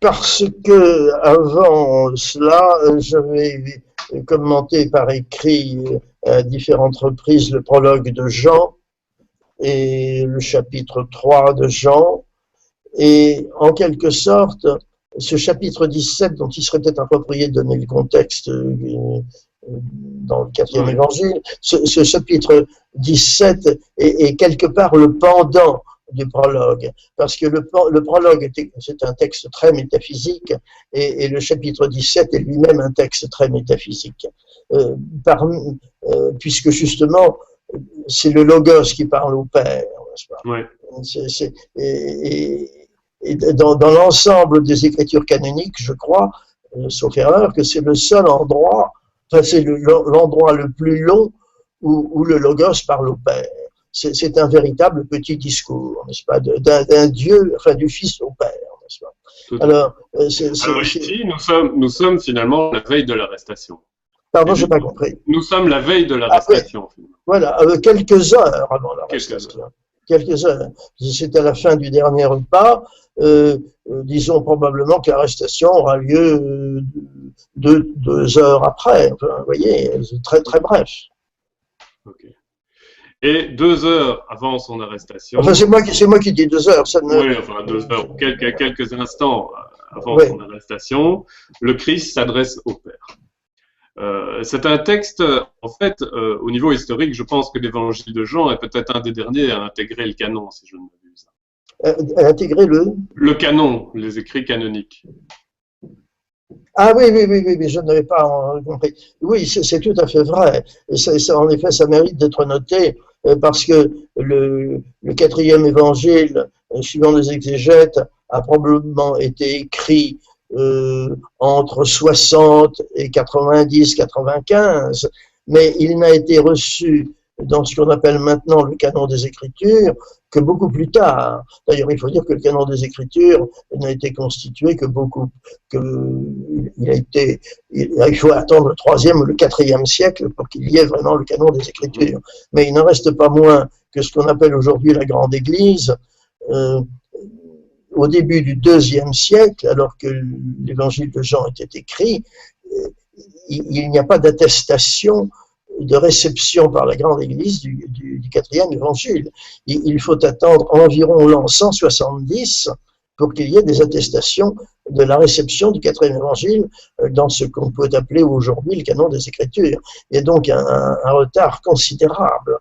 Parce que avant cela, j'avais commenté par écrit à différentes reprises le prologue de Jean et le chapitre 3 de Jean. Et en quelque sorte, ce chapitre 17, dont il serait peut-être approprié de donner le contexte dans le quatrième évangile, ce chapitre 17 est quelque part le pendant du prologue, parce que le prologue, c'est un texte très métaphysique, et le chapitre 17 est lui-même un texte très métaphysique, puisque justement, c'est le Logos qui parle au Père, n'est-ce pas? Ouais. Et dans l'ensemble des écritures canoniques, je crois, sauf erreur, que c'est le seul endroit, enfin c'est l'endroit le plus long où le Logos parle au Père. C'est un véritable petit discours, n'est-ce pas, d'un Dieu, enfin du Fils au Père, n'est-ce pas? Alors ici, nous sommes finalement à la veille de l'arrestation. Pardon, je n'ai pas compris. Nous sommes la veille de l'arrestation. Voilà, quelques heures avant l'arrestation. Quelques heures. C'est à la fin du dernier repas. Disons probablement que l'arrestation aura lieu 2 heures après. Enfin, vous voyez, c'est très très bref. Ok. Et 2 heures avant son arrestation. Enfin, c'est moi qui dis 2 heures. Ça ne... Oui, enfin 2 heures, quelques instants avant son arrestation, le Christ s'adresse au Père. C'est un texte, en fait, au niveau historique, je pense que l'évangile de Jean est peut-être un des derniers à intégrer le canon, si je ne m'abuse. À intégrer le canon, les écrits canoniques. Ah oui, je n'avais pas compris. Oui, c'est tout à fait vrai. En effet, ça mérite d'être noté parce que le quatrième évangile, suivant les exégètes, a probablement été écrit entre 60 et 90, 95, mais il n'a été reçu dans ce qu'on appelle maintenant le canon des Écritures que beaucoup plus tard. D'ailleurs, il faut dire que le canon des Écritures n'a été constitué il faut attendre le 3e ou le 4e siècle pour qu'il y ait vraiment le canon des Écritures. Mais il n'en reste pas moins que ce qu'on appelle aujourd'hui la Grande Église, au début du 2e siècle, alors que l'évangile de Jean était écrit, il n'y a pas d'attestation de réception par la Grande Église du 4e évangile. Il faut attendre environ l'an 170 pour qu'il y ait des attestations de la réception du 4e évangile dans ce qu'on peut appeler aujourd'hui le canon des Écritures. Il y a donc un retard considérable,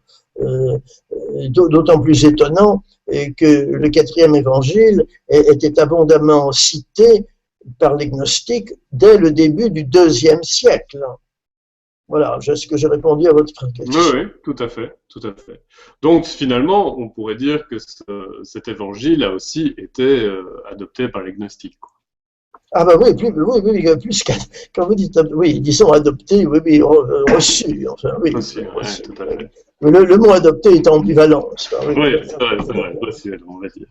d'autant plus étonnant que le 4e évangile était abondamment cité par les gnostiques dès le début du 2e siècle. Voilà, est-ce que j'ai répondu à votre question? Oui, tout à fait, tout à fait. Donc finalement, on pourrait dire que cet évangile a aussi été adopté par les gnostiques, quoi. Ah bah oui, plus quand vous dites, oui, disons adopté, oui, reçu, enfin, oui. Reçu, tout à fait. Le mot adopté est ambivalent. Oui, c'est vrai, reçu, on va dire.